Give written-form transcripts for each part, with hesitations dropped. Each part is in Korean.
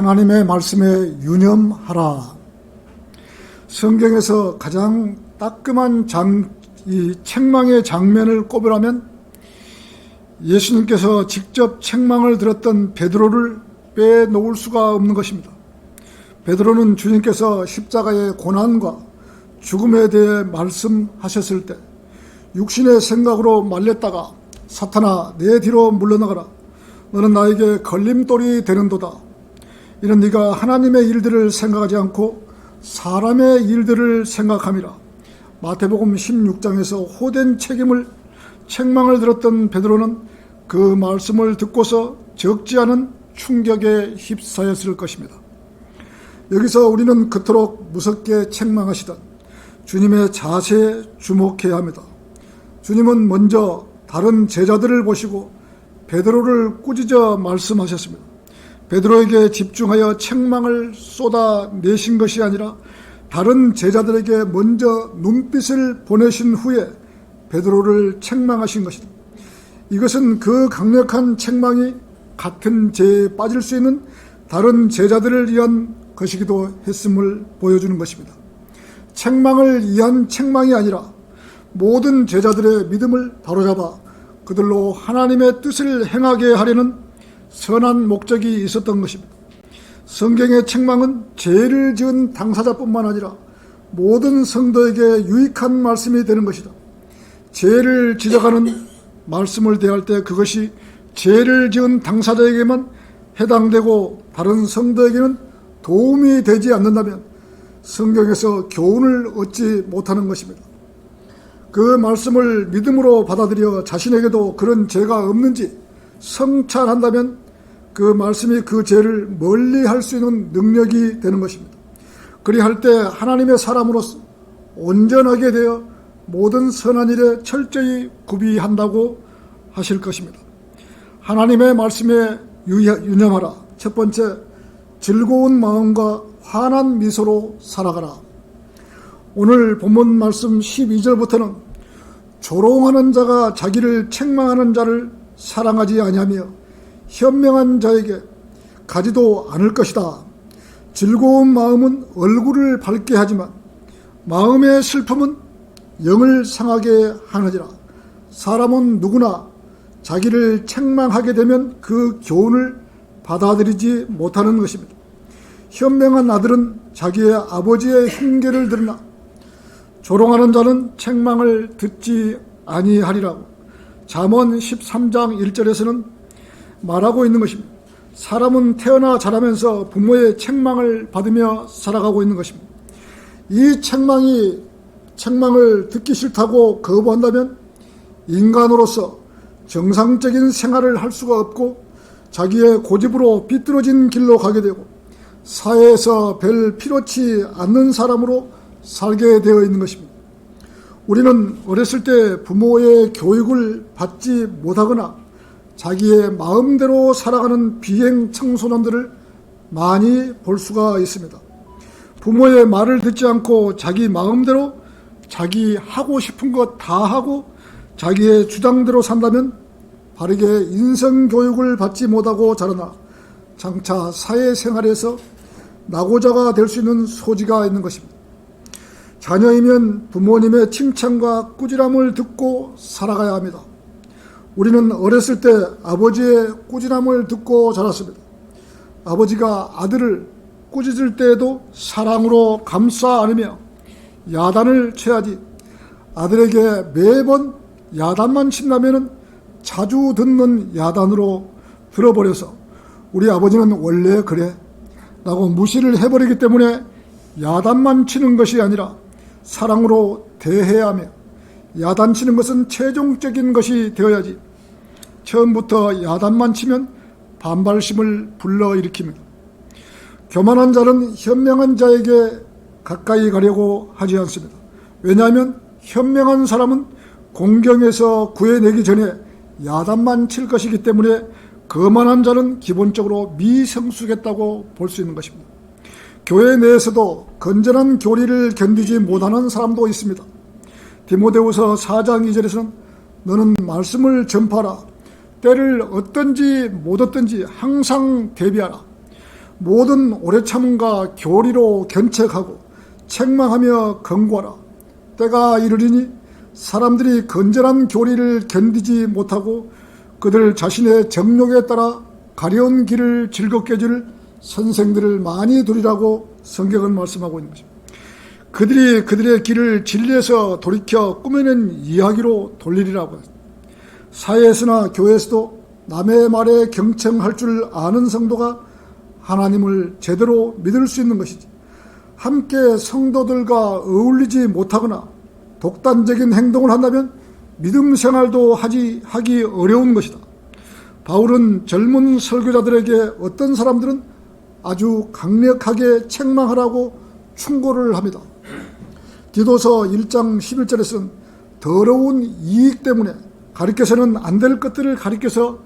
하나님의 말씀에 유념하라. 성경에서 가장 따끔한 이 책망의 장면을 꼽으라면 예수님께서 직접 책망을 들었던 베드로를 빼놓을 수가 없는 것입니다. 베드로는 주님께서 십자가의 고난과 죽음에 대해 말씀하셨을 때 육신의 생각으로 말렸다가 사탄아 내 뒤로 물러나가라. 너는 나에게 걸림돌이 되는도다. 이런 네가 하나님의 일들을 생각하지 않고 사람의 일들을 생각함이라. 마태복음 16장에서 호된 책망을 들었던 베드로는 그 말씀을 듣고서 적지 않은 충격에 휩싸였을 것입니다. 여기서 우리는 그토록 무섭게 책망하시던 주님의 자세에 주목해야 합니다. 주님은 먼저 다른 제자들을 보시고 베드로를 꾸짖어 말씀하셨습니다. 베드로에게 집중하여 책망을 쏟아내신 것이 아니라 다른 제자들에게 먼저 눈빛을 보내신 후에 베드로를 책망하신 것입니다. 이것은 그 강력한 책망이 같은 죄에 빠질 수 있는 다른 제자들을 위한 것이기도 했음을 보여주는 것입니다. 책망을 위한 책망이 아니라 모든 제자들의 믿음을 바로잡아 그들로 하나님의 뜻을 행하게 하려는 선한 목적이 있었던 것입니다. 성경의 책망은 죄를 지은 당사자뿐만 아니라 모든 성도에게 유익한 말씀이 되는 것이다. 죄를 지적하는 말씀을 대할 때 그것이 죄를 지은 당사자에게만 해당되고 다른 성도에게는 도움이 되지 않는다면 성경에서 교훈을 얻지 못하는 것입니다. 그 말씀을 믿음으로 받아들여 자신에게도 그런 죄가 없는지 성찰한다면 그 말씀이 그 죄를 멀리할 수 있는 능력이 되는 것입니다. 그리할 때 하나님의 사람으로서 온전하게 되어 모든 선한 일에 철저히 구비한다고 하실 것입니다. 하나님의 말씀에 유념하라. 첫 번째, 즐거운 마음과 환한 미소로 살아가라. 오늘 본문 말씀 12절부터는 조롱하는 자가 자기를 책망하는 자를 사랑하지 아니하며 현명한 자에게 가지도 않을 것이다. 즐거운 마음은 얼굴을 밝게 하지만 마음의 슬픔은 영을 상하게 하느니라. 사람은 누구나 자기를 책망하게 되면 그 교훈을 받아들이지 못하는 것입니다. 현명한 아들은 자기의 아버지의 흉계를 들으나 조롱하는 자는 책망을 듣지 아니하리라고 잠언 13장 1절에서는 말하고 있는 것입니다. 사람은 태어나 자라면서 부모의 책망을 받으며 살아가고 있는 것입니다. 이 책망을 듣기 싫다고 거부한다면 인간으로서 정상적인 생활을 할 수가 없고 자기의 고집으로 비뚤어진 길로 가게 되고 사회에서 별 필요치 않는 사람으로 살게 되어 있는 것입니다. 우리는 어렸을 때 부모의 교육을 받지 못하거나 자기의 마음대로 살아가는 비행 청소년들을 많이 볼 수가 있습니다. 부모의 말을 듣지 않고 자기 마음대로 자기 하고 싶은 것 다 하고 자기의 주장대로 산다면 바르게 인성교육을 받지 못하고 자라나 장차 사회생활에서 낙오자가 될 수 있는 소지가 있는 것입니다. 자녀이면 부모님의 칭찬과 꾸지람을 듣고 살아가야 합니다. 우리는 어렸을 때 아버지의 꾸지람을 듣고 자랐습니다. 아버지가 아들을 꾸짖을 때에도 사랑으로 감싸 안으며 야단을 쳐야지 아들에게 매번 야단만 친다면 자주 듣는 야단으로 들어버려서 우리 아버지는 원래 그래 라고 무시를 해버리기 때문에 야단만 치는 것이 아니라 사랑으로 대해야 하며 야단치는 것은 최종적인 것이 되어야지 처음부터 야단만 치면 반발심을 불러일으킵니다. 교만한 자는 현명한 자에게 가까이 가려고 하지 않습니다. 왜냐하면 현명한 사람은 공경에서 구해내기 전에 야단만 칠 것이기 때문에 거만한 자는 기본적으로 미성숙했다고 볼 수 있는 것입니다. 교회 내에서도 건전한 교리를 견디지 못하는 사람도 있습니다. 디모데후서 4장 2절에서는 너는 말씀을 전파하라. 때를 얻든지 못 얻든지 항상 대비하라. 모든 오래 참음과 교리로 견책하고 책망하며 경고하라. 때가 이르리니 사람들이 건전한 교리를 견디지 못하고 그들 자신의 정욕에 따라 가려운 길을 즐겁게 해줄 선생들을 많이 두리라고 성경은 말씀하고 있는 것입니다. 그들이 그들의 길을 진리에서 돌이켜 꾸며낸 이야기로 돌리리라고 했습니다. 사회에서나 교회에서도 남의 말에 경청할 줄 아는 성도가 하나님을 제대로 믿을 수 있는 것이지, 함께 성도들과 어울리지 못하거나 독단적인 행동을 한다면 믿음 생활도 하기 어려운 것이다. 바울은 젊은 설교자들에게 어떤 사람들은 아주 강력하게 책망하라고 충고를 합니다. 디도서 1장 11절에서는 더러운 이익 때문에 가리켜서는 안 될 것들을 가리켜서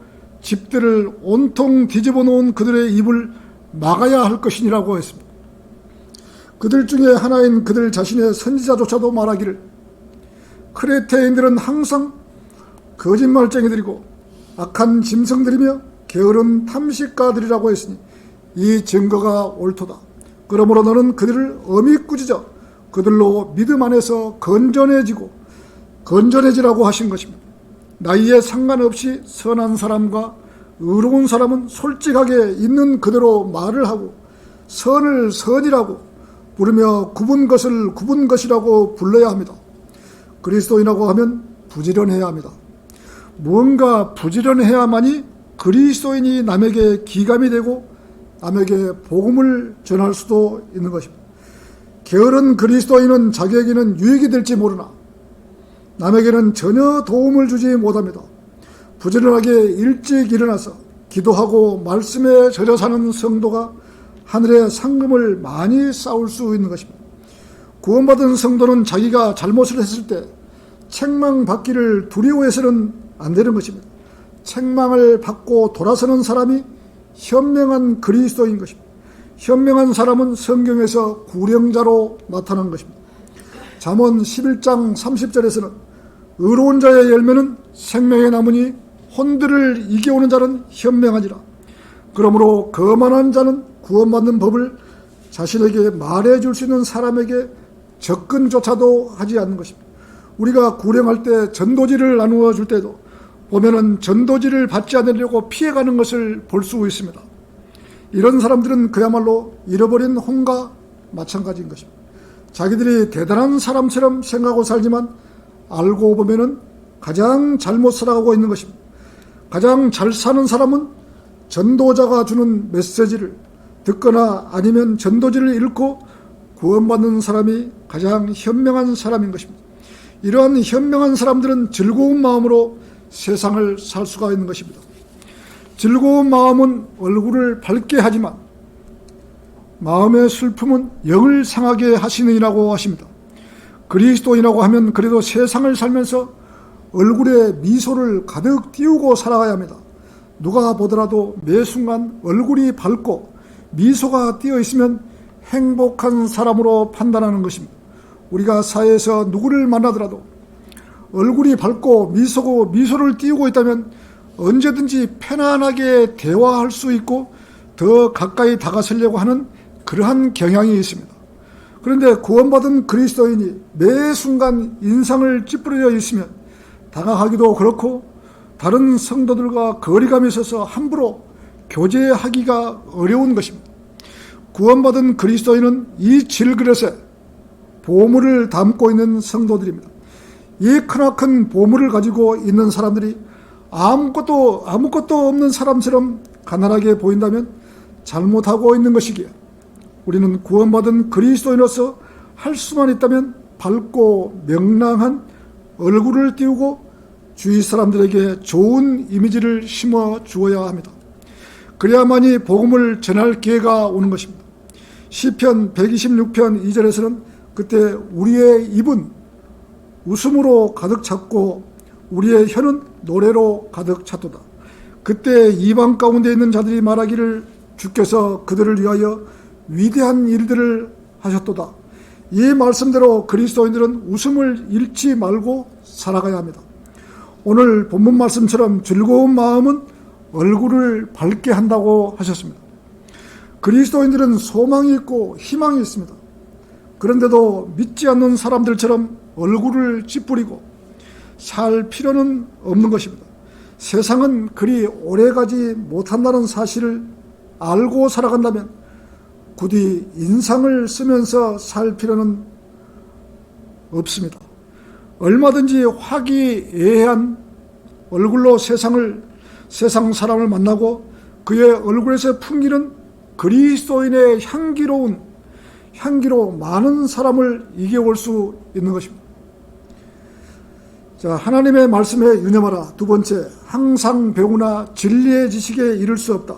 집들을 온통 뒤집어 놓은 그들의 입을 막아야 할 것이니라고 했습니다. 그들 중에 하나인 그들 자신의 선지자조차도 말하기를 크레테인들은 항상 거짓말쟁이들이고 악한 짐승들이며 게으른 탐식가들이라고 했으니 이 증거가 옳도다. 그러므로 너는 그들을 엄히 꾸짖어 그들로 믿음 안에서 건전해지라고 하신 것입니다. 나이에 상관없이 선한 사람과 의로운 사람은 솔직하게 있는 그대로 말을 하고 선을 선이라고 부르며 굽은 것을 굽은 것이라고 불러야 합니다. 그리스도인이라고 하면 부지런해야 합니다. 무언가 부지런해야만이 그리스도인이 남에게 기감이 되고 남에게 복음을 전할 수도 있는 것입니다. 게으른 그리스도인은 자기에게는 유익이 될지 모르나 남에게는 전혀 도움을 주지 못합니다. 부지런하게 일찍 일어나서 기도하고 말씀에 절여 사는 성도가 하늘의 상금을 많이 쌓을 수 있는 것입니다. 구원받은 성도는 자기가 잘못을 했을 때 책망받기를 두려워해서는 안 되는 것입니다. 책망을 받고 돌아서는 사람이 현명한 그리스도인 것입니다. 현명한 사람은 성경에서 구령자로 나타난 것입니다. 잠언 11장 30절에서는 의로운 자의 열매는 생명의 나무니 혼들을 이겨오는 자는 현명하니라. 그러므로 거만한 자는 구원받는 법을 자신에게 말해줄 수 있는 사람에게 접근조차도 하지 않는 것입니다. 우리가 구령할 때 전도지를 나누어 줄 때도 보면은 전도지를 받지 않으려고 피해가는 것을 볼 수 있습니다. 이런 사람들은 그야말로 잃어버린 혼과 마찬가지인 것입니다. 자기들이 대단한 사람처럼 생각하고 살지만 알고 보면은 가장 잘못 살아가고 있는 것입니다. 가장 잘 사는 사람은 전도자가 주는 메시지를 듣거나 아니면 전도지를 읽고 구원받는 사람이 가장 현명한 사람인 것입니다. 이러한 현명한 사람들은 즐거운 마음으로 세상을 살 수가 있는 것입니다. 즐거운 마음은 얼굴을 밝게 하지만 마음의 슬픔은 영을 상하게 하시느니라고 하십니다. 그리스도인이라고 하면 그래도 세상을 살면서 얼굴에 미소를 가득 띄우고 살아가야 합니다. 누가 보더라도 매 순간 얼굴이 밝고 미소가 띄어 있으면 행복한 사람으로 판단하는 것입니다. 우리가 사회에서 누구를 만나더라도 얼굴이 밝고 미소를 띄우고 있다면 언제든지 편안하게 대화할 수 있고 더 가까이 다가서려고 하는 그러한 경향이 있습니다. 그런데 구원받은 그리스도인이 매 순간 인상을 찌푸려져 있으면 다가가기도 그렇고 다른 성도들과 거리감이 있어서 함부로 교제하기가 어려운 것입니다. 구원받은 그리스도인은 이 질그릇에 보물을 담고 있는 성도들입니다. 이 크나큰 보물을 가지고 있는 사람들이 아무것도 없는 사람처럼 가난하게 보인다면 잘못하고 있는 것이기에 우리는 구원받은 그리스도인으로서 할 수만 있다면 밝고 명랑한 얼굴을 띄우고 주위 사람들에게 좋은 이미지를 심어 주어야 합니다. 그래야만이 복음을 전할 기회가 오는 것입니다. 시편 126편 2절에서는 그때 우리의 입은 웃음으로 가득 찼고 우리의 혀는 노래로 가득 찼도다. 그때 이방 가운데 있는 자들이 말하기를 주께서 그들을 위하여 위대한 일들을 하셨도다. 이 말씀대로 그리스도인들은 웃음을 잃지 말고 살아가야 합니다. 오늘 본문 말씀처럼 즐거운 마음은 얼굴을 밝게 한다고 하셨습니다. 그리스도인들은 소망이 있고 희망이 있습니다. 그런데도 믿지 않는 사람들처럼 얼굴을 찌푸리고 살 필요는 없는 것입니다. 세상은 그리 오래가지 못한다는 사실을 알고 살아간다면 부디 인상을 쓰면서 살 필요는 없습니다. 얼마든지 화기애애한 얼굴로 세상 사람을 만나고 그의 얼굴에서 풍기는 그리스도인의 향기로 많은 사람을 이겨올 수 있는 것입니다. 자, 하나님의 말씀에 유념하라. 두 번째, 항상 배우나 진리의 지식에 이를 수 없다.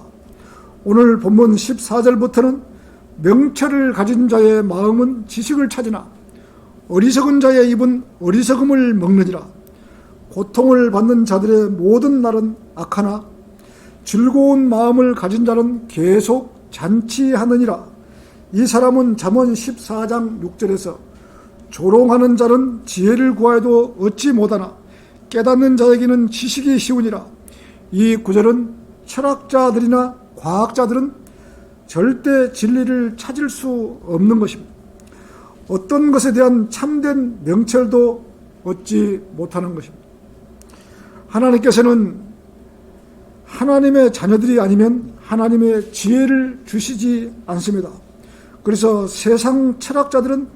오늘 본문 14절부터는 명철을 가진 자의 마음은 지식을 찾으나 어리석은 자의 입은 어리석음을 먹느니라. 고통을 받는 자들의 모든 날은 악하나 즐거운 마음을 가진 자는 계속 잔치하느니라. 이 사람은 잠언 14장 6절에서 조롱하는 자는 지혜를 구하여도 얻지 못하나 깨닫는 자에게는 지식이 쉬우니라. 이 구절은 철학자들이나 과학자들은 절대 진리를 찾을 수 없는 것입니다. 어떤 것에 대한 참된 명철도 얻지 못하는 것입니다. 하나님께서는 하나님의 자녀들이 아니면 하나님의 지혜를 주시지 않습니다. 그래서 세상 철학자들은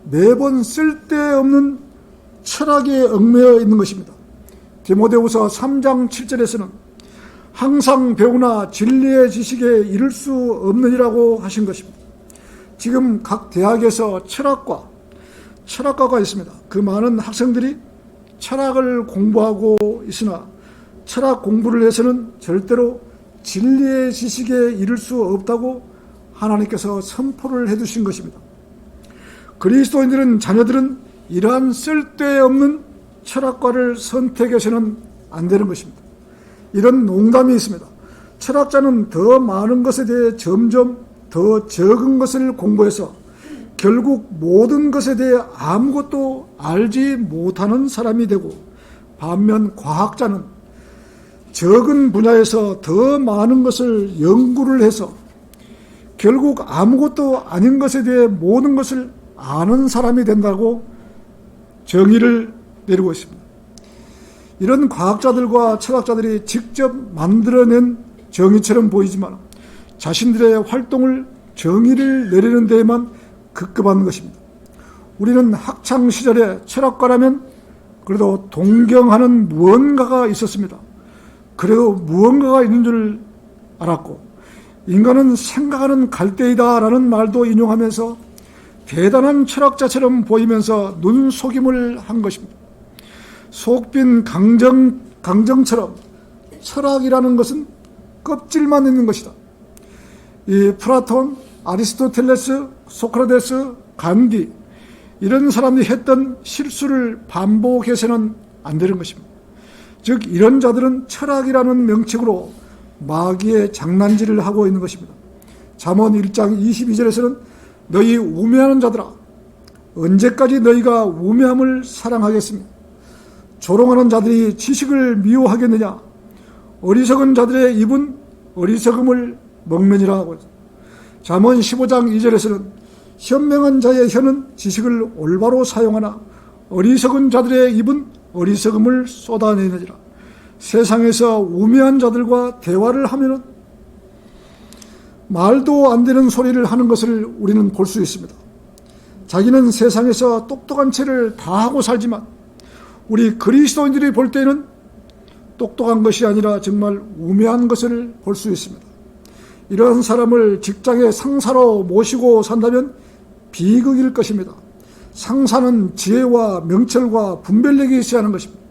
매번 쓸데없는 철학에 얽매여 있는 것입니다. 디모데후서 3장 7절에서는 항상 배우나 진리의 지식에 이를 수 없느니라고 하신 것입니다. 지금 각 대학에서 철학과가 있습니다. 그 많은 학생들이 철학을 공부하고 있으나 철학 공부를 해서는 절대로 진리의 지식에 이를 수 없다고 하나님께서 선포를 해두신 것입니다. 그리스도인들은 자녀들은 이러한 쓸데없는 철학과를 선택해서는 안 되는 것입니다. 이런 농담이 있습니다. 철학자는 더 많은 것에 대해 점점 더 적은 것을 공부해서 결국 모든 것에 대해 아무것도 알지 못하는 사람이 되고, 반면 과학자는 적은 분야에서 더 많은 것을 연구를 해서 결국 아무것도 아닌 것에 대해 모든 것을 아는 사람이 된다고 정의를 내리고 있습니다. 이런 과학자들과 철학자들이 직접 만들어낸 정의처럼 보이지만 자신들의 활동을 정의를 내리는 데에만 급급한 것입니다. 우리는 학창시절에 철학가라면 그래도 동경하는 무언가가 있었습니다. 그래도 무언가가 있는 줄 알았고, 인간은 생각하는 갈대이다 라는 말도 인용하면서 대단한 철학자처럼 보이면서 눈속임을 한 것입니다. 속빈 강정처럼 철학이라는 것은 껍질만 있는 것이다. 이 플라톤, 아리스토텔레스, 소크라테스, 간디 이런 사람들이 했던 실수를 반복해서는 안 되는 것입니다. 즉 이런 자들은 철학이라는 명칭으로 마귀의 장난질을 하고 있는 것입니다. 잠언 1장 22절에서는 너희 우매하는 자들아, 언제까지 너희가 우매함을 사랑하겠으며 조롱하는 자들이 지식을 미워하겠느냐. 어리석은 자들의 입은 어리석음을 먹느니라 하고, 잠언 15장 2절에서는 현명한 자의 혀는 지식을 올바로 사용하나 어리석은 자들의 입은 어리석음을 쏟아내느니라. 세상에서 우매한 자들과 대화를 하면은 말도 안 되는 소리를 하는 것을 우리는 볼 수 있습니다. 자기는 세상에서 똑똑한 채를 다 하고 살지만 우리 그리스도인들이 볼 때는 똑똑한 것이 아니라 정말 우매한 것을 볼 수 있습니다. 이런 사람을 직장의 상사로 모시고 산다면 비극일 것입니다. 상사는 지혜와 명철과 분별력이 있어야 하는 것입니다.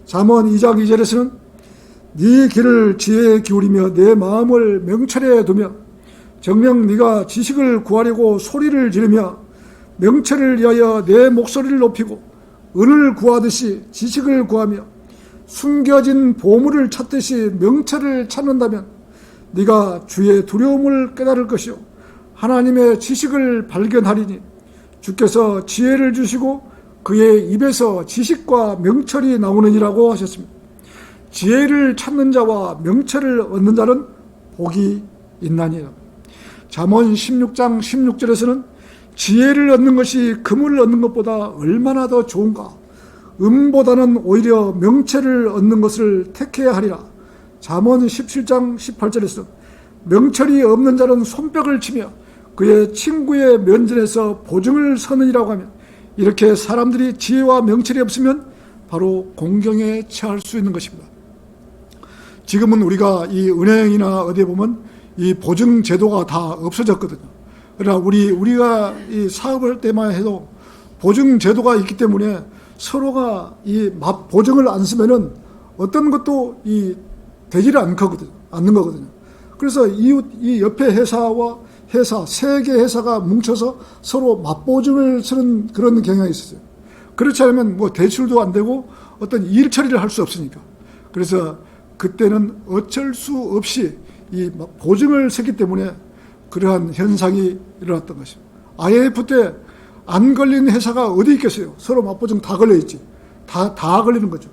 잠언 2장 2절에서는 네 귀를 지혜에 기울이며 내 마음을 명철에 두며 정녕 네가 지식을 구하려고 소리를 지르며 명철을 위하여 내 목소리를 높이고 은을 구하듯이 지식을 구하며 숨겨진 보물을 찾듯이 명철을 찾는다면 네가 주의 두려움을 깨달을 것이요 하나님의 지식을 발견하리니 주께서 지혜를 주시고 그의 입에서 지식과 명철이 나오느니라고 하셨습니다. 지혜를 찾는 자와 명철을 얻는 자는 복이 있나니라. 잠언 16장 16절에서는 지혜를 얻는 것이 금을 얻는 것보다 얼마나 더 좋은가. 음보다는 오히려 명철을 얻는 것을 택해야 하리라. 잠언 17장 18절에서 명철이 없는 자는 손뼉을 치며 그의 친구의 면전에서 보증을 서느니라고 하면, 이렇게 사람들이 지혜와 명철이 없으면 바로 공경에 처할 수 있는 것입니다. 지금은 우리가 이 은행이나 어디에 보면 이 보증 제도가 다 없어졌거든요. 그러나 우리가 이 사업을 할 때만 해도 보증 제도가 있기 때문에 서로가 이 보증을 안 쓰면은 어떤 것도 되지를 않는 거거든요. 그래서 이 옆에 회사와 세 개 회사가 뭉쳐서 서로 맞보증을 쓰는 그런 경향이 있었어요. 그렇지 않으면 뭐 대출도 안 되고 어떤 일 처리를 할 수 없으니까. 그래서 그때는 어쩔 수 없이 이 보증을 썼기 때문에 그러한 현상이 일어났던 것입니다. IMF 때 안 걸린 회사가 어디 있겠어요? 서로 맞보증 다 걸려있지. 다 걸리는 거죠.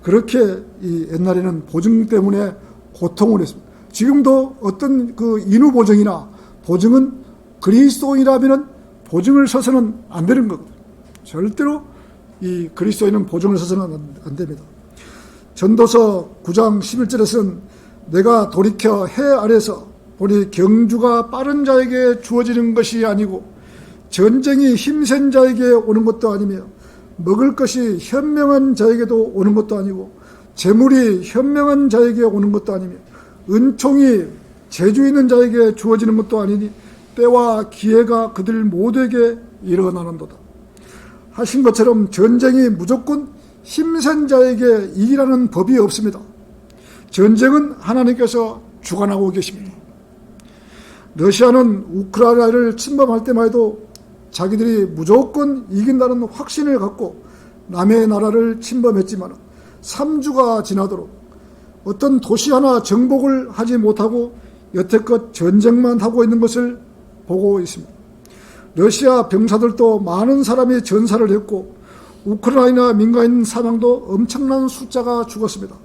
그렇게 옛날에는 보증 때문에 고통을 했습니다. 지금도 어떤 그 인후 보증이나 보증은 그리스도인이라면 보증을 서서는 안 되는 거거든요. 절대로 이 그리스도인은 보증을 서서는 안 됩니다. 전도서 9장 11절에서는 내가 돌이켜 해 아래서 보니 경주가 빠른 자에게 주어지는 것이 아니고 전쟁이 힘센 자에게 오는 것도 아니며 먹을 것이 현명한 자에게도 오는 것도 아니고 재물이 현명한 자에게 오는 것도 아니며 은총이 재주 있는 자에게 주어지는 것도 아니니 때와 기회가 그들 모두에게 일어나는도다 하신 것처럼 전쟁이 무조건 힘센 자에게 이기라는 법이 없습니다. 전쟁은 하나님께서 주관하고 계십니다. 러시아는 우크라이나를 침범할 때만 해도 자기들이 무조건 이긴다는 확신을 갖고 남의 나라를 침범했지만 3주가 지나도록 어떤 도시 하나 정복을 하지 못하고 여태껏 전쟁만 하고 있는 것을 보고 있습니다. 러시아 병사들도 많은 사람이 전사를 했고 우크라이나 민간인 사망도 엄청난 숫자가 죽었습니다.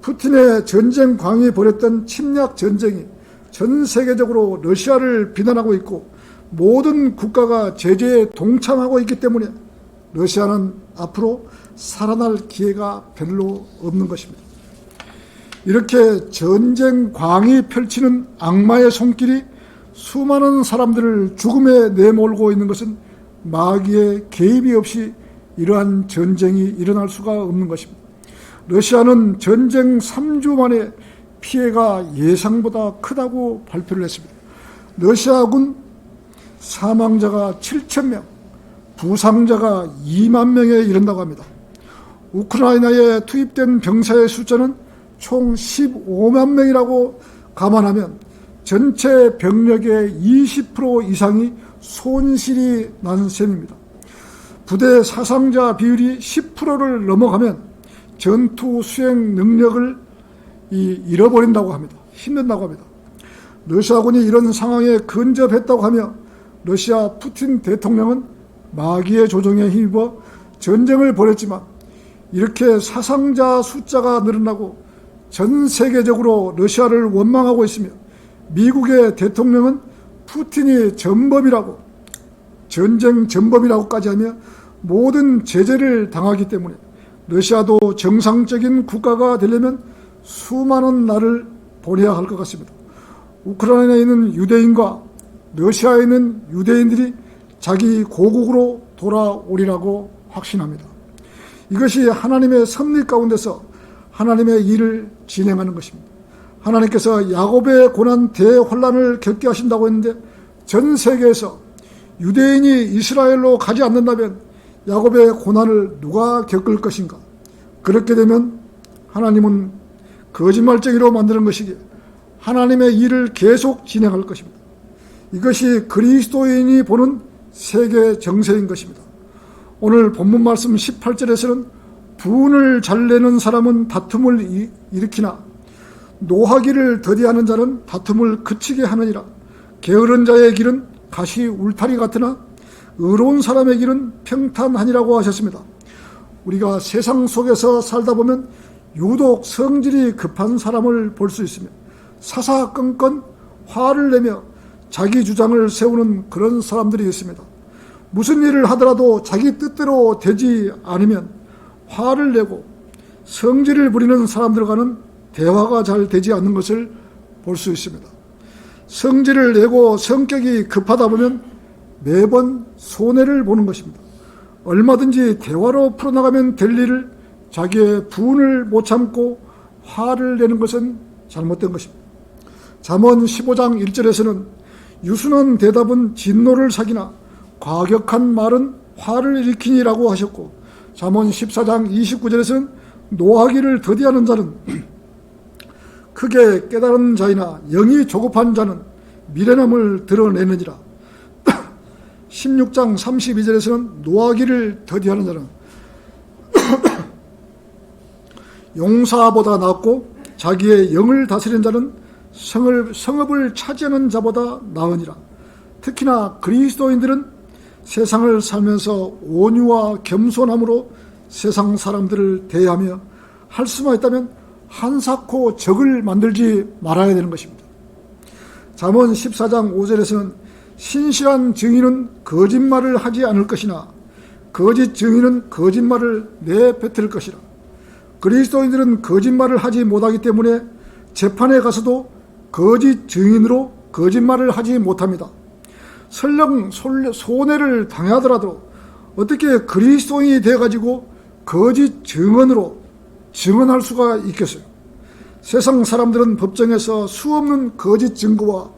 푸틴의 전쟁 광이 벌였던 침략 전쟁이 전 세계적으로 러시아를 비난하고 있고 모든 국가가 제재에 동참하고 있기 때문에 러시아는 앞으로 살아날 기회가 별로 없는 것입니다. 이렇게 전쟁 광이 펼치는 악마의 손길이 수많은 사람들을 죽음에 내몰고 있는 것은 마귀의 개입이 없이 이러한 전쟁이 일어날 수가 없는 것입니다. 러시아는 전쟁 3주 만에 피해가 예상보다 크다고 발표를 했습니다. 러시아군 사망자가 7,000명, 부상자가 2만 명에 이른다고 합니다. 우크라이나에 투입된 병사의 숫자는 총 15만 명이라고 감안하면 전체 병력의 20% 이상이 손실이 난 셈입니다. 부대 사상자 비율이 10%를 넘어가면 전투 수행 능력을 잃어버린다고 합니다. 힘든다고 합니다. 러시아군이 이런 상황에 근접했다고 하며 러시아 푸틴 대통령은 마귀의 조종에 힘입어 전쟁을 벌였지만 이렇게 사상자 숫자가 늘어나고 전 세계적으로 러시아를 원망하고 있으며 미국의 대통령은 푸틴이 전범이라고 전쟁 전범이라고까지 하며 모든 제재를 당하기 때문에 러시아도 정상적인 국가가 되려면 수많은 날을 보내야 할 것 같습니다. 우크라이나에 있는 유대인과 러시아에 있는 유대인들이 자기 고국으로 돌아오리라고 확신합니다. 이것이 하나님의 섭리 가운데서 하나님의 일을 진행하는 것입니다. 하나님께서 야곱의 고난 대환란을 겪게 하신다고 했는데 전 세계에서 유대인이 이스라엘로 가지 않는다면 야곱의 고난을 누가 겪을 것인가? 그렇게 되면 하나님은 거짓말쟁이로 만드는 것이기에 하나님의 일을 계속 진행할 것입니다. 이것이 그리스도인이 보는 세계 정세인 것입니다. 오늘 본문 말씀 18절에서는 분을 잘 내는 사람은 다툼을 일으키나 노하기를 더디하는 자는 다툼을 그치게 하느니라. 게으른 자의 길은 가시 울타리 같으나 의로운 사람의 길은 평탄하니라고 하셨습니다. 우리가 세상 속에서 살다 보면 유독 성질이 급한 사람을 볼 수 있으며 사사건건 화를 내며 자기 주장을 세우는 그런 사람들이 있습니다. 무슨 일을 하더라도 자기 뜻대로 되지 않으면 화를 내고 성질을 부리는 사람들과는 대화가 잘 되지 않는 것을 볼 수 있습니다. 성질을 내고 성격이 급하다 보면 매번 손해를 보는 것입니다. 얼마든지 대화로 풀어나가면 될 일을 자기의 분을 못 참고 화를 내는 것은 잘못된 것입니다. 잠언 15장 1절에서는 유순한 대답은 진노를 사기나 과격한 말은 화를 일으키니라고 하셨고, 잠언 14장 29절에서는 노하기를 더디하는 자는 크게 깨달은 자이나 영이 조급한 자는 미련함을 드러내느니라. 16장 32절에서는 노하기를 더디하는 자는 용사보다 낫고 자기의 영을 다스리는 자는 성읍을 차지하는 자보다 나으니라. 특히나 그리스도인들은 세상을 살면서 온유와 겸손함으로 세상 사람들을 대하며 할 수만 있다면 한사코 적을 만들지 말아야 되는 것입니다. 잠언 14장 5절에서는 신실한 증인은 거짓말을 하지 않을 것이나 거짓 증인은 거짓말을 내뱉을 것이라. 그리스도인들은 거짓말을 하지 못하기 때문에 재판에 가서도 거짓 증인으로 거짓말을 하지 못합니다. 설령 손해를 당하더라도 어떻게 그리스도인이 되어가지고 거짓 증언으로 증언할 수가 있겠어요? 세상 사람들은 법정에서 수없는 거짓 증거와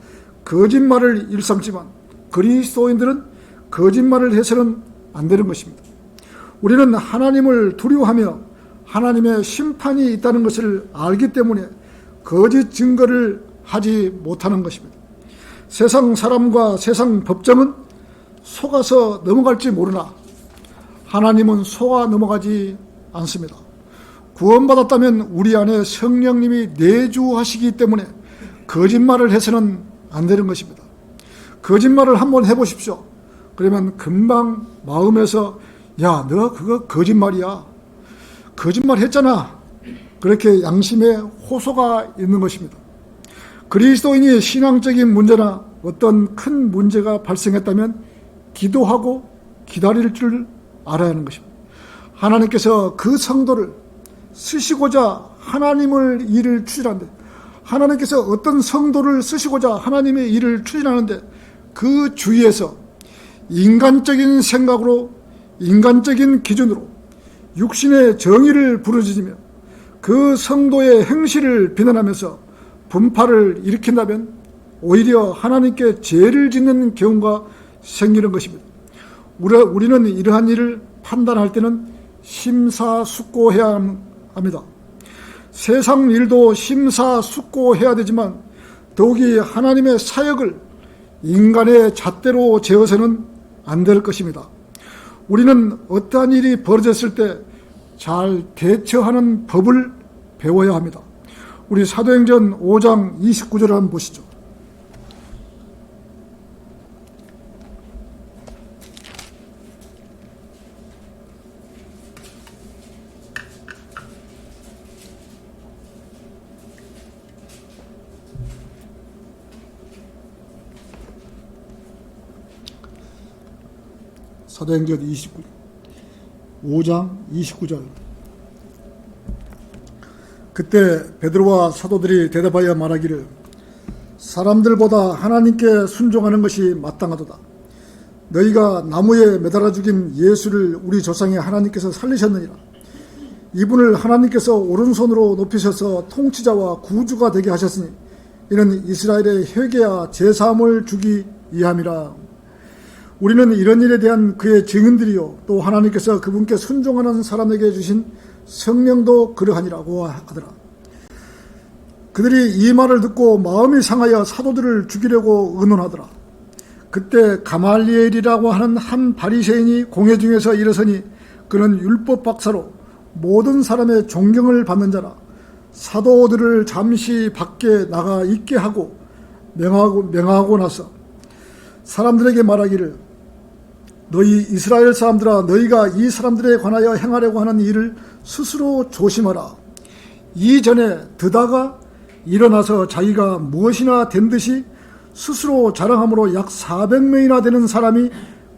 거짓말을 일삼지만 그리스도인들은 거짓말을 해서는 안 되는 것입니다. 우리는 하나님을 두려워하며 하나님의 심판이 있다는 것을 알기 때문에 거짓 증거를 하지 못하는 것입니다. 세상 사람과 세상 법정은 속아서 넘어갈지 모르나 하나님은 속아 넘어가지 않습니다. 구원받았다면 우리 안에 성령님이 내주하시기 때문에 거짓말을 해서는 안 되는 것입니다. 거짓말을 한번 해보십시오. 그러면 금방 마음에서 야, 너 그거 거짓말이야. 거짓말 했잖아. 그렇게 양심에 호소가 있는 것입니다. 그리스도인이 신앙적인 문제나 어떤 큰 문제가 발생했다면 기도하고 기다릴 줄 알아야 하는 것입니다. 하나님께서 그 성도를 쓰시고자 하나님을 일을 추진하는데, 하나님께서 어떤 성도를 쓰시고자 하나님의 일을 추진하는데 그 주위에서 인간적인 생각으로 인간적인 기준으로 육신의 정의를 부르짖으며 그 성도의 행실을 비난하면서 분파를 일으킨다면 오히려 하나님께 죄를 짓는 경우가 생기는 것입니다. 우리는 이러한 일을 판단할 때는 심사숙고해야 합니다. 세상 일도 심사숙고해야 되지만 더욱이 하나님의 사역을 인간의 잣대로 재어서는 안 될 것입니다. 우리는 어떠한 일이 벌어졌을 때 잘 대처하는 법을 배워야 합니다. 우리 사도행전 5장 29절을 한번 보시죠. 사도행전 5장 29절. 그때 베드로와 사도들이 대답하여 말하기를 사람들보다 하나님께 순종하는 것이 마땅하도다. 너희가 나무에 매달아 죽인 예수를 우리 조상의 하나님께서 살리셨느니라. 이분을 하나님께서 오른손으로 높이셔서 통치자와 구주가 되게 하셨으니 이는 이스라엘의 회개와 제사함을 주기 위함이라. 우리는 이런 일에 대한 그의 증인들이요 또 하나님께서 그분께 순종하는 사람에게 주신 성령도 그러하니라고 하더라. 그들이 이 말을 듣고 마음이 상하여 사도들을 죽이려고 의논하더라. 그때 가말리엘이라고 하는 한 바리새인이 공회 중에서 일어서니 그는 율법 박사로 모든 사람의 존경을 받는 자라. 사도들을 잠시 밖에 나가 있게 하고 명하고 나서 사람들에게 말하기를 너희 이스라엘 사람들아, 너희가 이 사람들에 관하여 행하려고 하는 일을 스스로 조심하라. 이전에 드다가 일어나서 자기가 무엇이나 된 듯이 스스로 자랑함으로 약 400명이나 되는 사람이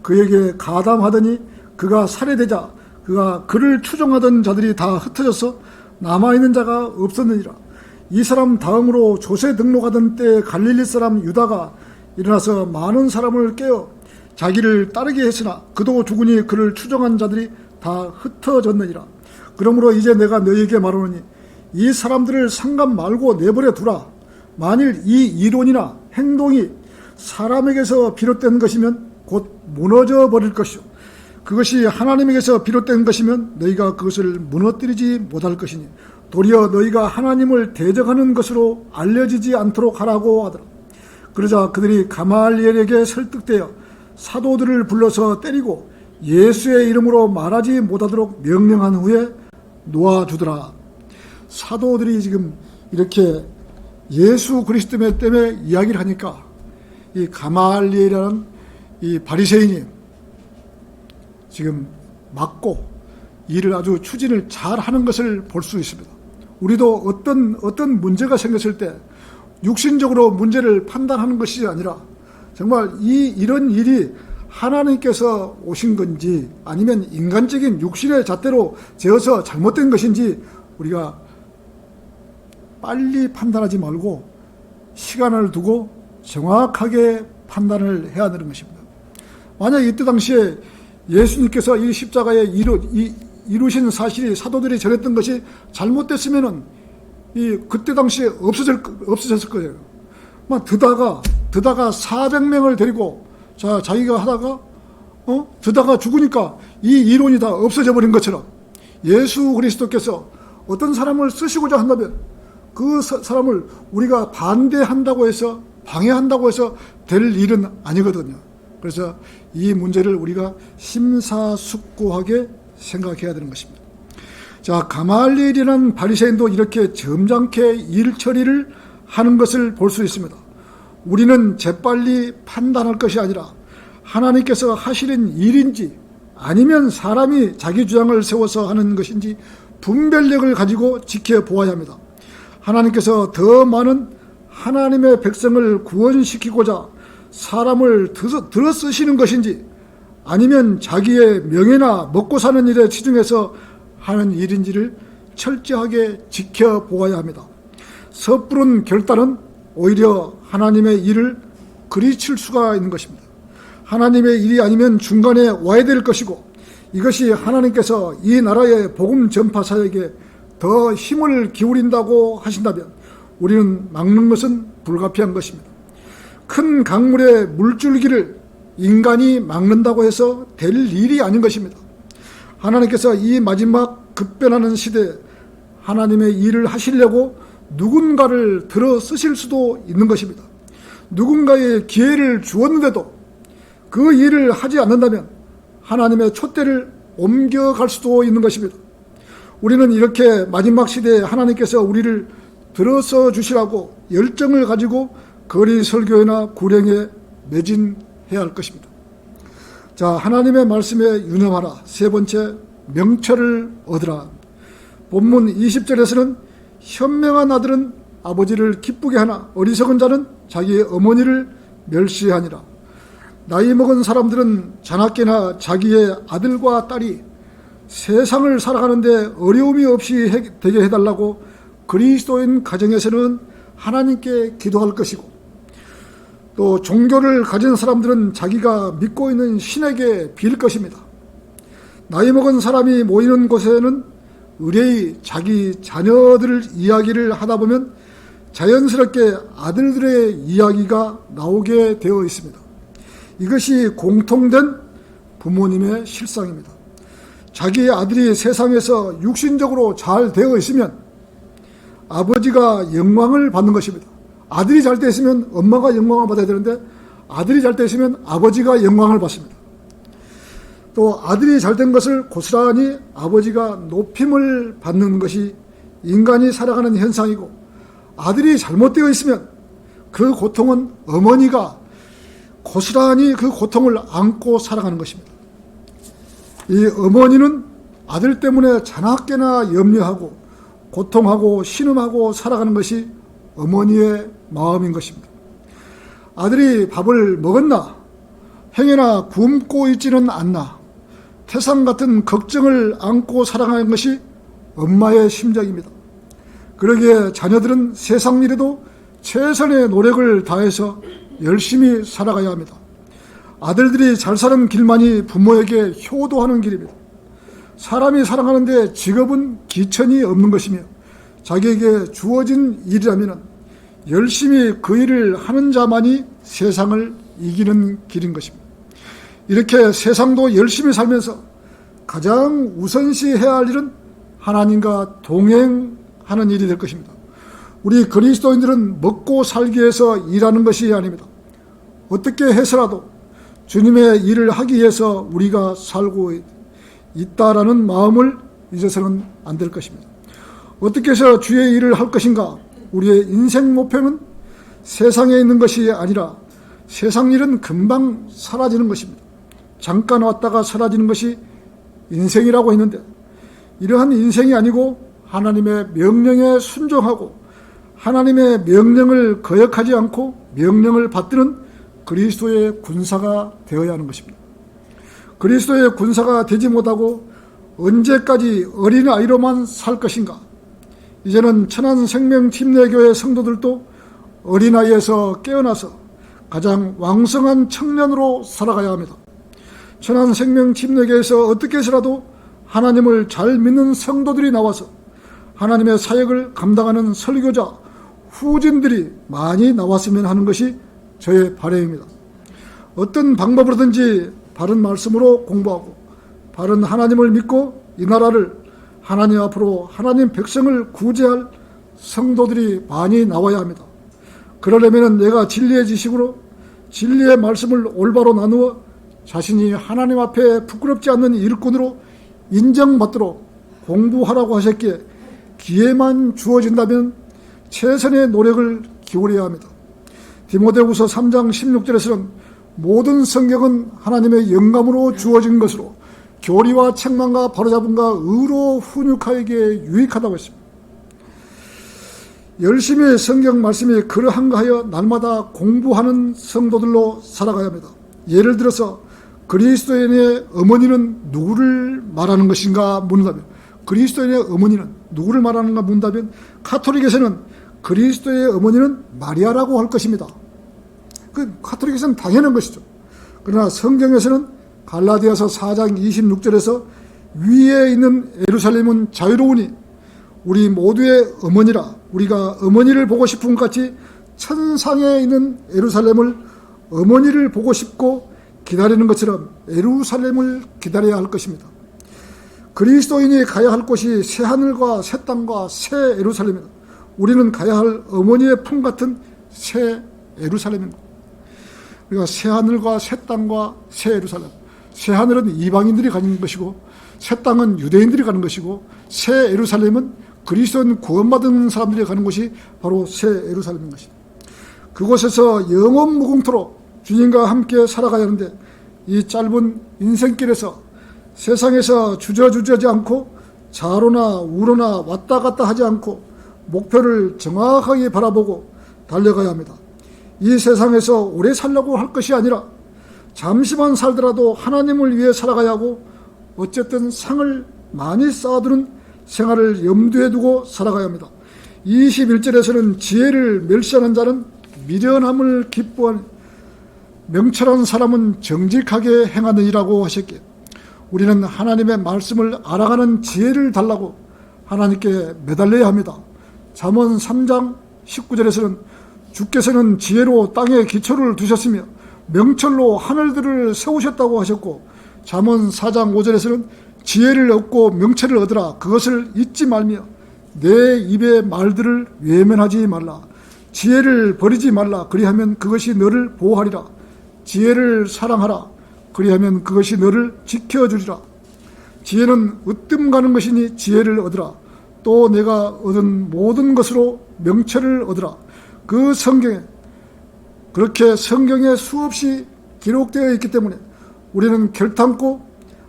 그에게 가담하더니 그가 살해되자 그가 그를 추종하던 자들이 다 흩어져서 남아있는 자가 없었느니라. 이 사람 다음으로 조세 등록하던 때에 갈릴리 사람 유다가 일어나서 많은 사람을 깨어 자기를 따르게 했으나 그도 죽으니 그를 추종한 자들이 다 흩어졌느니라. 그러므로 이제 내가 너희에게 말하노니 이 사람들을 상관 말고 내버려 두라. 만일 이 이론이나 행동이 사람에게서 비롯된 것이면 곧 무너져 버릴 것이요 그것이 하나님에게서 비롯된 것이면 너희가 그것을 무너뜨리지 못할 것이니 도리어 너희가 하나님을 대적하는 것으로 알려지지 않도록 하라고 하더라. 그러자 그들이 가말리엘에게 설득되어 사도들을 불러서 때리고 예수의 이름으로 말하지 못하도록 명령한 후에 놓아주더라. 사도들이 지금 이렇게 예수 그리스도 때문에 이야기를 하니까 이 가말리엘이라는 이 바리새인이 지금 막고 일을 아주 추진을 잘 하는 것을 볼 수 있습니다. 우리도 어떤 문제가 생겼을 때 육신적으로 문제를 판단하는 것이 아니라 정말 이런 일이 하나님께서 오신 건지 아니면 인간적인 육신의 잣대로 재어서 잘못된 것인지 우리가 빨리 판단하지 말고 시간을 두고 정확하게 판단을 해야 되는 것입니다. 만약 이때 당시에 예수님께서 이 십자가에 이루신 사실이 사도들이 전했던 것이 잘못됐으면은 그때 당시에 없어졌을 거예요. 드다가 400명을 데리고 자기가 하다가 드다가 죽으니까 이 이론이 다 없어져 버린 것처럼 예수 그리스도께서 어떤 사람을 쓰시고자 한다면 그 사람을 우리가 반대한다고 해서 방해한다고 해서 될 일은 아니거든요. 그래서 이 문제를 우리가 심사숙고하게 생각해야 되는 것입니다. 자, 가말리엘이라는 바리새인도 이렇게 점잖게 일 처리를 하는 것을 볼 수 있습니다. 우리는 재빨리 판단할 것이 아니라 하나님께서 하시는 일인지 아니면 사람이 자기 주장을 세워서 하는 것인지 분별력을 가지고 지켜보아야 합니다. 하나님께서 더 많은 하나님의 백성을 구원시키고자 사람을 들어 쓰시는 것인지 아니면 자기의 명예나 먹고 사는 일에 치중해서 하는 일인지를 철저하게 지켜보아야 합니다. 섣부른 결단은 오히려 하나님의 일을 그리칠 수가 있는 것입니다. 하나님의 일이 아니면 중간에 와야 될 것이고 이것이 하나님께서 이 나라의 복음 전파 사역에 더 힘을 기울인다고 하신다면 우리는 막는 것은 불가피한 것입니다. 큰 강물의 물줄기를 인간이 막는다고 해서 될 일이 아닌 것입니다. 하나님께서 이 마지막 급변하는 시대에 하나님의 일을 하시려고 누군가를 들어 쓰실 수도 있는 것입니다. 누군가의 기회를 주었는데도 그 일을 하지 않는다면 하나님의 촛대를 옮겨갈 수도 있는 것입니다. 우리는 이렇게 마지막 시대에 하나님께서 우리를 들어서 주시라고 열정을 가지고 거리 설교회나 구령에 매진해야 할 것입니다. 자, 하나님의 말씀에 유념하라. 세 번째, 명철을 얻으라. 본문 20절에서는 현명한 아들은 아버지를 기쁘게 하나 어리석은 자는 자기의 어머니를 멸시하니라. 나이 먹은 사람들은 자나깨나 자기의 아들과 딸이 세상을 살아가는데 어려움이 없이 되게 해달라고 그리스도인 가정에서는 하나님께 기도할 것이고 또 종교를 가진 사람들은 자기가 믿고 있는 신에게 빌 것입니다. 나이 먹은 사람이 모이는 곳에는 의뢰의 자기 자녀들 이야기를 하다 보면 자연스럽게 아들들의 이야기가 나오게 되어 있습니다. 이것이 공통된 부모님의 실상입니다. 자기의 아들이 세상에서 육신적으로 잘 되어 있으면 아버지가 영광을 받는 것입니다. 아들이 잘 되어 있으면 엄마가 영광을 받아야 되는데 아들이 잘 되어 있으면 아버지가 영광을 받습니다. 또 아들이 잘된 것을 고스란히 아버지가 높임을 받는 것이 인간이 살아가는 현상이고 아들이 잘못되어 있으면 그 고통은 어머니가 고스란히 그 고통을 안고 살아가는 것입니다. 이 어머니는 아들 때문에 자나깨나 염려하고 고통하고 신음하고 살아가는 것이 어머니의 마음인 것입니다. 아들이 밥을 먹었나? 행여나 굶고 있지는 않나? 태산 같은 걱정을 안고 살아가는 것이 엄마의 심정입니다. 그러기에 자녀들은 세상 일에도 최선의 노력을 다해서 열심히 살아가야 합니다. 아들들이 잘 사는 길만이 부모에게 효도하는 길입니다. 사람이 살아가는데 직업은 기천이 없는 것이며 자기에게 주어진 일이라면 열심히 그 일을 하는 자만이 세상을 이기는 길인 것입니다. 이렇게 세상도 열심히 살면서 가장 우선시해야 할 일은 하나님과 동행하는 일이 될 것입니다. 우리 그리스도인들은 먹고 살기 위해서 일하는 것이 아닙니다. 어떻게 해서라도 주님의 일을 하기 위해서 우리가 살고 있다라는 마음을 잊어서는 안 될 것입니다. 어떻게 해서 주의 일을 할 것인가? 우리의 인생 목표는 세상에 있는 것이 아니라 세상 일은 금방 사라지는 것입니다. 잠깐 왔다가 사라지는 것이 인생이라고 했는데 이러한 인생이 아니고 하나님의 명령에 순종하고 하나님의 명령을 거역하지 않고 명령을 받드는 그리스도의 군사가 되어야 하는 것입니다. 그리스도의 군사가 되지 못하고 언제까지 어린아이로만 살 것인가? 이제는 천안생명침례교회 성도들도 어린아이에서 깨어나서 가장 왕성한 청년으로 살아가야 합니다. 천안생명침례교회에서 어떻게 해서라도 하나님을 잘 믿는 성도들이 나와서 하나님의 사역을 감당하는 설교자, 후진들이 많이 나왔으면 하는 것이 저의 바람입니다. 어떤 방법으로든지 바른 말씀으로 공부하고 바른 하나님을 믿고 이 나라를 하나님 앞으로 하나님 백성을 구제할 성도들이 많이 나와야 합니다. 그러려면 내가 진리의 지식으로 진리의 말씀을 올바로 나누어 자신이 하나님 앞에 부끄럽지 않는 일꾼으로 인정받도록 공부하라고 하셨기에 기회만 주어진다면 최선의 노력을 기울여야 합니다. 디모데후서 3장 16절에서는 모든 성경은 하나님의 영감으로 주어진 것으로 교리와 책망과 바로잡음과 의로 훈육하에게 유익하다고 했습니다. 열심히 성경 말씀이 그러한가 하여 날마다 공부하는 성도들로 살아가야 합니다. 예를 들어서 그리스도인의 어머니는 누구를 말하는 것인가 묻는다면 그리스도인의 어머니는 누구를 말하는가 묻는다면 카톨릭에서는 그리스도의 어머니는 마리아라고 할 것입니다. 그 카톨릭에서는 당연한 것이죠. 그러나 성경에서는 갈라디아서 4장 26절에서 위에 있는 예루살렘은 자유로우니 우리 모두의 어머니라 우리가 어머니를 보고 싶은 것 같이 천상에 있는 예루살렘을 어머니를 보고 싶고 기다리는 것처럼 예루살렘을 기다려야 할 것입니다. 그리스도인이 가야 할 곳이 새하늘과 새 땅과 새 예루살렘입니다. 우리는 가야 할 어머니의 품 같은 새 예루살렘입니다. 우리가 새하늘과 새 땅과 새 예루살렘. 새하늘은 이방인들이 가는 것이고 새 땅은 유대인들이 가는 것이고 새 예루살렘은 그리스도인 구원받은 사람들이 가는 곳이 바로 새 예루살렘인 것입니다. 그곳에서 영원 무궁토록 주님과 함께 살아가야 하는데 이 짧은 인생길에서 세상에서 주저주저하지 않고 좌로나 우로나 왔다 갔다 하지 않고 목표를 정확하게 바라보고 달려가야 합니다. 이 세상에서 오래 살려고 할 것이 아니라 잠시만 살더라도 하나님을 위해 살아가야 하고 어쨌든 상을 많이 쌓아두는 생활을 염두에 두고 살아가야 합니다. 21절에서는 지혜를 멸시하는 자는 미련함을 기뻐하는 명철한 사람은 정직하게 행하느니라고 하셨기에 우리는 하나님의 말씀을 알아가는 지혜를 달라고 하나님께 매달려야 합니다. 잠언 3장 19절에서는 주께서는 지혜로 땅에 기초를 두셨으며 명철로 하늘들을 세우셨다고 하셨고 잠언 4장 5절에서는 지혜를 얻고 명철을 얻으라 그것을 잊지 말며 내 입의 말들을 외면하지 말라 지혜를 버리지 말라 그리하면 그것이 너를 보호하리라 지혜를 사랑하라 그리하면 그것이 너를 지켜주리라 지혜는 으뜸 가는 것이니 지혜를 얻으라 또 내가 얻은 모든 것으로 명철을 얻으라 그 성경에 그렇게 성경에 수없이 기록되어 있기 때문에 우리는 결탄코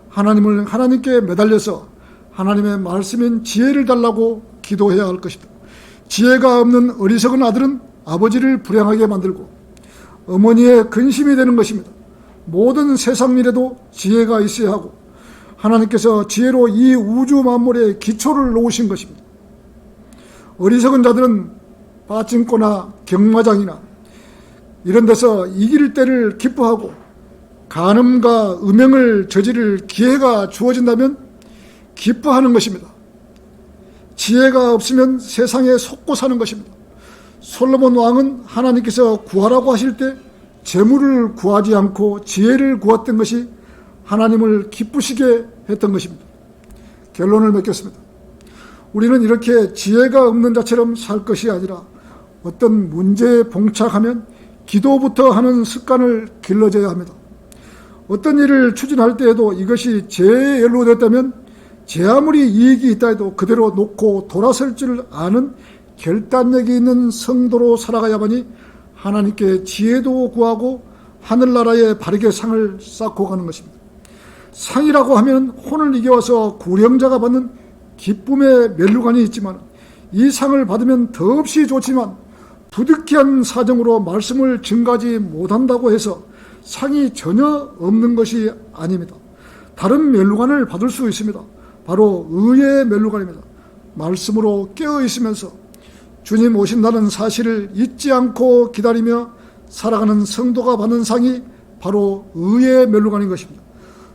하나님께 매달려서 하나님의 말씀인 지혜를 달라고 기도해야 할 것이다. 지혜가 없는 어리석은 아들은 아버지를 불행하게 만들고 어머니의 근심이 되는 것입니다. 모든 세상 일에도 지혜가 있어야 하고 하나님께서 지혜로 이 우주 만물의 기초를 놓으신 것입니다. 어리석은 자들은 빠찡코나 경마장이나 이런 데서 이길 때를 기뻐하고 간음과 음행을 저지를 기회가 주어진다면 기뻐하는 것입니다. 지혜가 없으면 세상에 속고 사는 것입니다. 솔로몬 왕은 하나님께서 구하라고 하실 때 재물을 구하지 않고 지혜를 구했던 것이 하나님을 기쁘시게 했던 것입니다. 결론을 맺겠습니다. 우리는 이렇게 지혜가 없는 자처럼 살 것이 아니라 어떤 문제에 봉착하면 기도부터 하는 습관을 길러줘야 합니다. 어떤 일을 추진할 때에도 이것이 죄에 연루됐다면 제 아무리 이익이 있다 해도 그대로 놓고 돌아설 줄 아는 결단력이 있는 성도로 살아가야만이 하나님께 지혜도 구하고 하늘나라에 바르게 상을 쌓고 가는 것입니다. 상이라고 하면 혼을 이겨와서 구령자가 받는 기쁨의 면류관이 있지만 이 상을 받으면 더없이 좋지만 부득이한 사정으로 말씀을 증가하지 못한다고 해서 상이 전혀 없는 것이 아닙니다. 다른 면류관을 받을 수 있습니다. 바로 의의 면류관입니다. 말씀으로 깨어 있으면서 주님 오신다는 사실을 잊지 않고 기다리며 살아가는 성도가 받는 상이 바로 의의 면류관인 것입니다.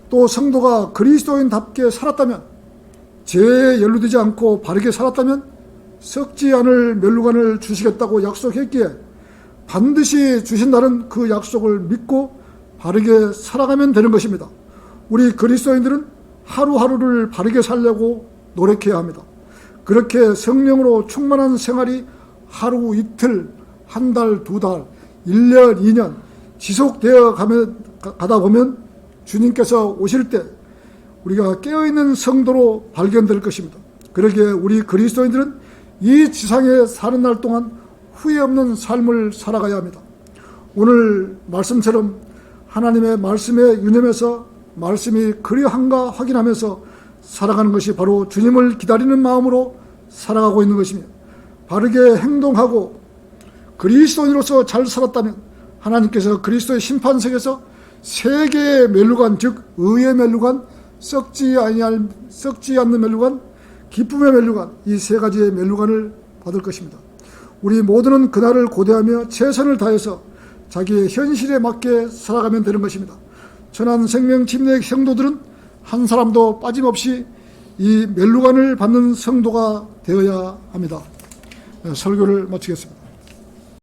또 성도가 그리스도인답게 살았다면, 죄에 연루되지 않고 바르게 살았다면 썩지 않을 면류관을 주시겠다고 약속했기에 반드시 주신다는 그 약속을 믿고 바르게 살아가면 되는 것입니다. 우리 그리스도인들은 하루하루를 바르게 살려고 노력해야 합니다. 그렇게 성령으로 충만한 생활이 하루 이틀, 한 달, 두 달, 1년, 2년 지속되어 가다 보면 주님께서 오실 때 우리가 깨어있는 성도로 발견될 것입니다. 그러기에 우리 그리스도인들은 이 지상에 사는 날 동안 후회 없는 삶을 살아가야 합니다. 오늘 말씀처럼 하나님의 말씀에 유념해서 말씀이 그리한가 확인하면서 살아가는 것이 바로 주님을 기다리는 마음으로 살아가고 있는 것이며, 바르게 행동하고 그리스도인으로서 잘 살았다면 하나님께서 그리스도의 심판석에서 세 개의 면류관, 즉 의의 면류관, 썩지 않는 면류관, 기쁨의 면류관, 이 세 가지의 면류관을 받을 것입니다. 우리 모두는 그날을 고대하며 최선을 다해서 자기의 현실에 맞게 살아가면 되는 것입니다. 천안 생명 침례 성도들은 한 사람도 빠짐없이 이 면류관을 받는 성도가 되어야 합니다. 설교를 마치겠습니다.